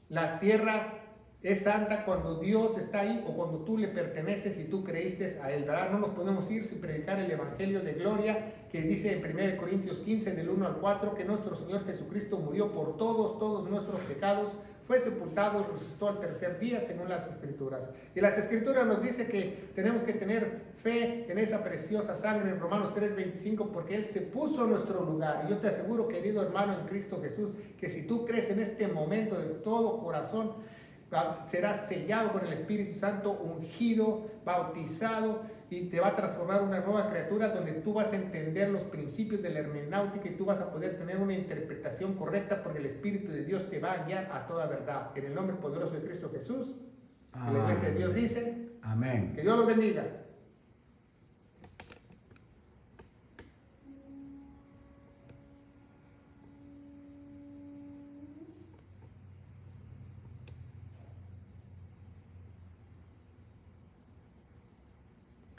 La tierra es santa cuando Dios está ahí o cuando tú le perteneces y tú creíste a Él, ¿verdad? No nos podemos ir sin predicar el Evangelio de Gloria que dice en 1 Corintios 15 del 1 al 4 que nuestro Señor Jesucristo murió por todos nuestros pecados, fue sepultado y resucitó al tercer día según las Escrituras. Y las Escrituras nos dice que tenemos que tener fe en esa preciosa sangre en Romanos 3:25 porque Él se puso en nuestro lugar. Y yo te aseguro, querido hermano en Cristo Jesús, que si tú crees en este momento de todo corazón, serás sellado con el Espíritu Santo, ungido, bautizado y te va a transformar en una nueva criatura donde tú vas a entender los principios de la hermenéutica y tú vas a poder tener una interpretación correcta porque el Espíritu de Dios te va a guiar a toda verdad. En el nombre poderoso de Cristo Jesús, la iglesia de Dios dice, amén. Que Dios los bendiga.